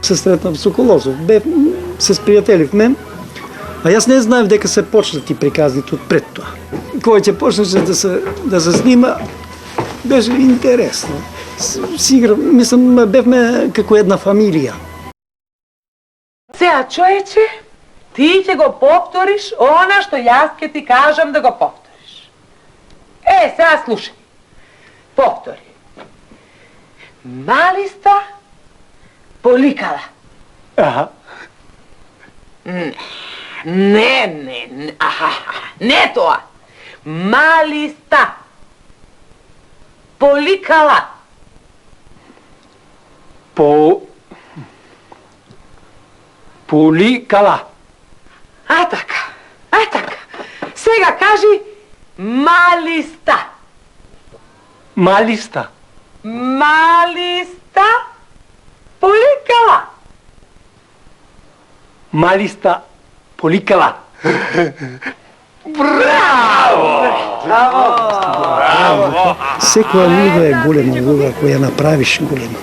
се сретнав со Колозов. Се спријателивме, а јас не знаев дека се почнати приказните од пред тоа. Кој ќе почнеше да се снима, беше интересно. Мислам, бевме како една фамилија. Сега, човече, ти ќе го повториш она што јас ќе ти кажам да го повториш. Сега слушај. Повтори. Малиста поликала. Аха. Не тоа. Малиста поликала. Поликала. А така. Сега кажи малиста. Малиста. Малиста поликала. Малиста поликала. Браво! Секоја луга е голема луга која направиш голема.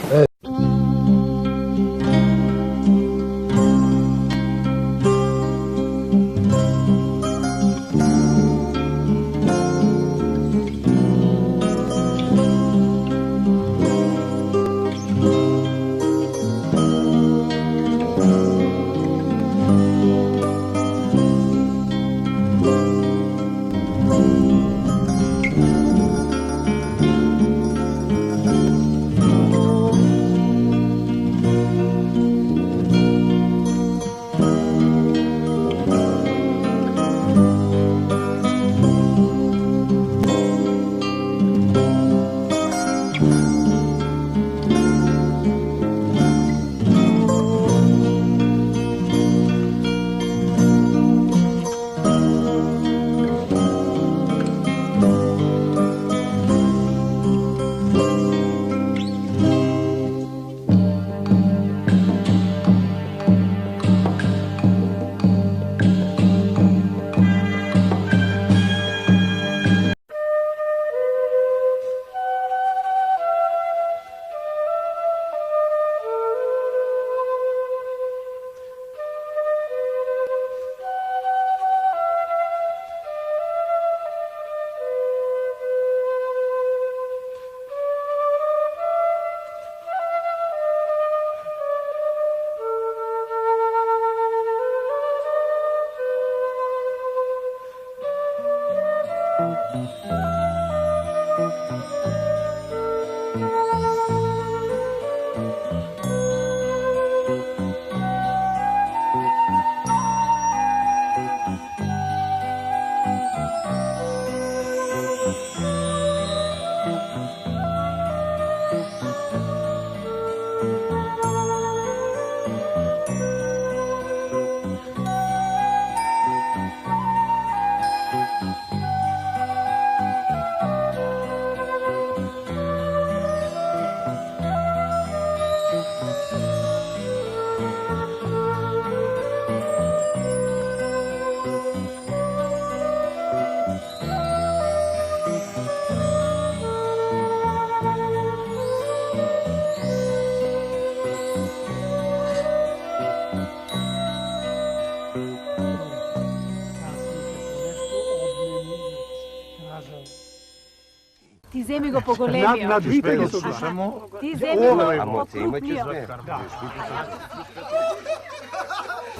Ти земи го поголемиот. На двите го слушамо. Ти земи го покрупниот.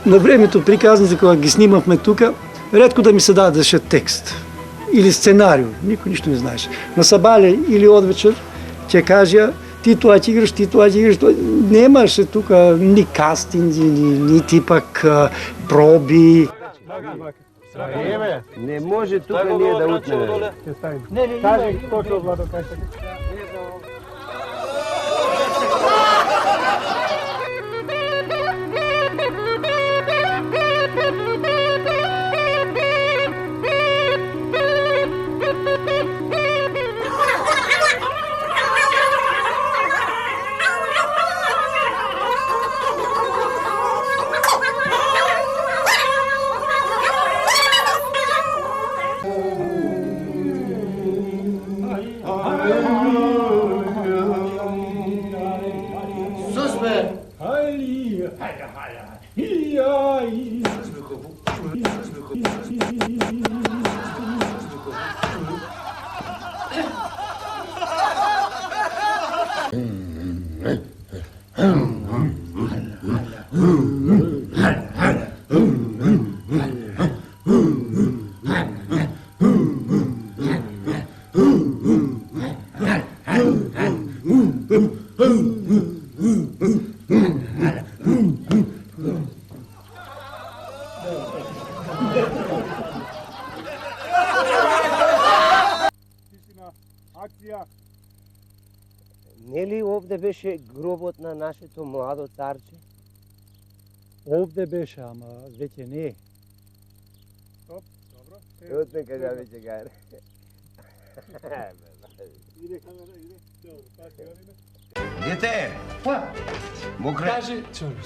На времето приказните кога ги снимавме тука, ретко да ми се дадеше текст или сценарио, никој ништо не знаеше. На сабале или одвечер ќе кажа ти тоа ќе играш, ти тоа ќе играш, немаше тука ни кастинзи, нити пак проби. Не може тука ние да утнеме. Кажи точно, Владо, кажи. Hallelujah. Акција. Нели овде беше гробот на нашето младо царче? Овде беше, ама веќе не е. Стоп, добро. Отме кажа веќе гајре. Иде камера, иде. Добро, пати одиме. Дете! Мокре, Кажи, Чорбич.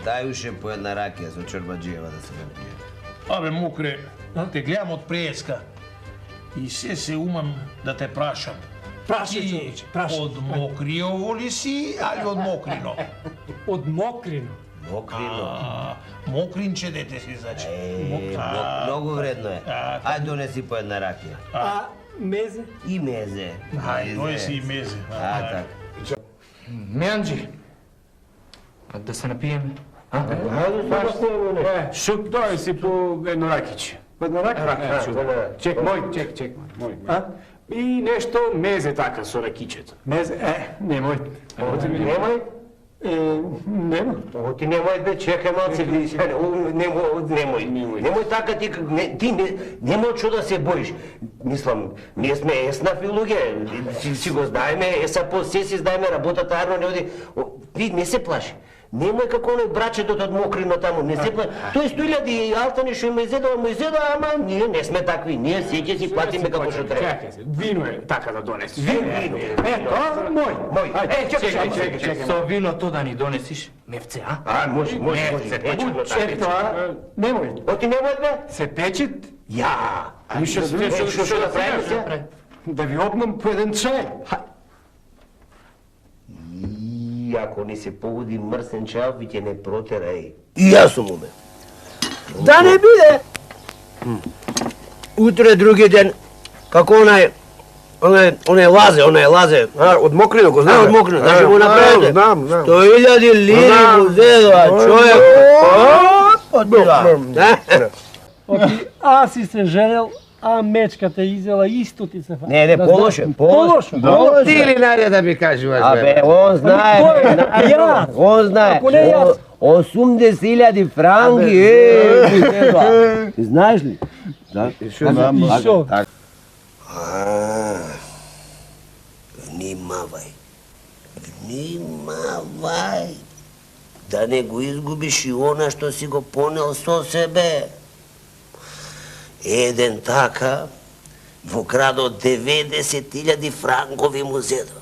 дај уште по една ракија со чорбаджиева да се напие. Абе, Мокре, те гледам од преска и се умам да те прашам. Прашај, Чорбич, прашај. Од Мокриово ли си, али од Мокрино? Од Мокрино. Мокрино. Мокринче дете си, значи. Многу вредно е. А, Ајде донеси по една ракија. А мезе? И мезе. Ај, тој си и мезе. така. Меанджи, да се напиеме. Шук, дој си по едно ракиće. По една рака? Чек, чек, мој. А? И нешто мезе така со ракичето. Мезе? Немој. Немој? Нема. Ти немој да чекај малце, немој така ти немој што да се боиш. Мислам, ние сме еснафи луѓе, си го знаеме, еса по се си знаеме работата, арно не оди, ти не се плаши. Немој како оној брачетот од Мокрино таму, не се плаши. Тој 100.000 алтани што му изедува, ама ние не сме такви, ние се ќе си платиме како што треба. Чекај се, вино е така да донеси. Вино. Ето, мој. Чекај. Со виното да ни донесиш мевце, а? Може. Ето, немој. Оти немој бе? Се печет, Ја. што да правиме? да ви обнам по еден чај. И ако ни се погоди мрсен чај, ви ќе не протера, И јас сум уме. Да не биде! Утре други ден, како онај лазе, од Мокрино, го знае од Мокрино, значи го направите. Знам. 100.000 лири му зедува, човек. Оти, аз си се женел, а мечката изела исто ти се фа. Не, полоше. Ти ли најде да ми кажуваш, Абе, он знае, Јас? он знае. Ако не јас? 80.000 франки, Ти знаеш ли? Да. И шо? Внимавај, да не го изгубиш и она што си го понел со себе. Еден така во градот 90.000 франкови му зедва.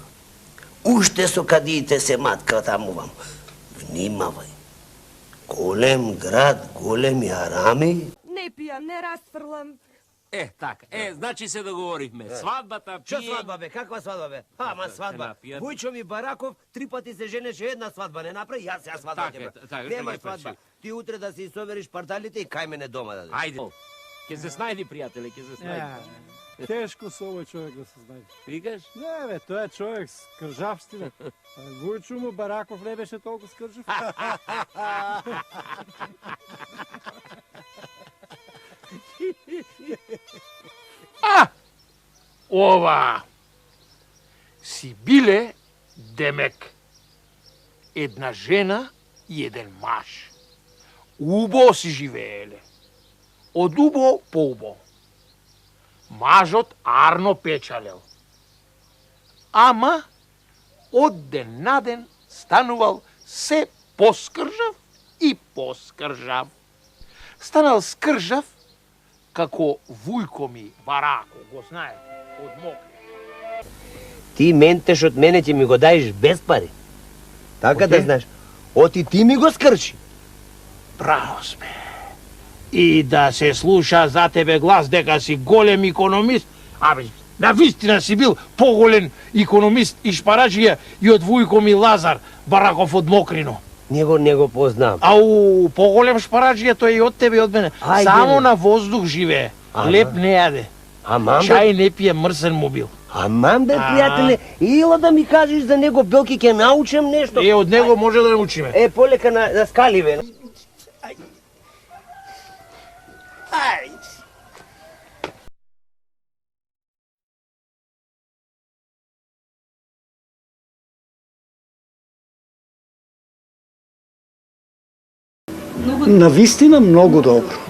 Уште со кадиите се матка таму вам. Внимавај, голем град, големи арами. Не пијам, не расфрлам. Така, значи се договоривме. Свадбата Што пие... свадба бе? Каква свадба бе? Ама свадба. напијат. Вујчо ми Бараков 3 пати се женеше, една свадба не направи, јас ја свадба Така е, ќе така, Нема не свадба. пречи. Ти утре да си совериш парталите и кај мене дома да. Ајде. Ке се снајди, пријателе, ке се снајди. Тешко со овој човек да се знае. Викаш? Не бе, тој е човек скржавстина. Вујчо му Бараков не беше толку скржав. Ова си биле, демек, една жена и еден маж. Убо си живееле. Од убо по убо. Мажот арно печалел. Ама, од ден на ден станувал се поскржав и поскржав. Станал скржав како вујко ми Барако, го знае, од Мокри. Ти ментеш од мене ќе ми го даеш без пари. Така да знаеш. Оти ти ми го скрши. Право сме. И да се слуша за тебе глас дека си голем икономист, абе, на вистина си бил поголем икономист и шпараджија и од вујко ми Лазар Бараков од Мокрино. Него не го познам. Ау, поголем шпараджија тој и од тебе и од мене. Ајде, Само бе. на воздух живее. Ама. Леп не јаде. Амам бе, Чај не пие, мрсен мобил. амам бе, пријателе, ила да ми кажеш за него, Белки, ќе научам нешто. Е, од него може да научиме. Е, полека на скали, бе. Навистина многу добро.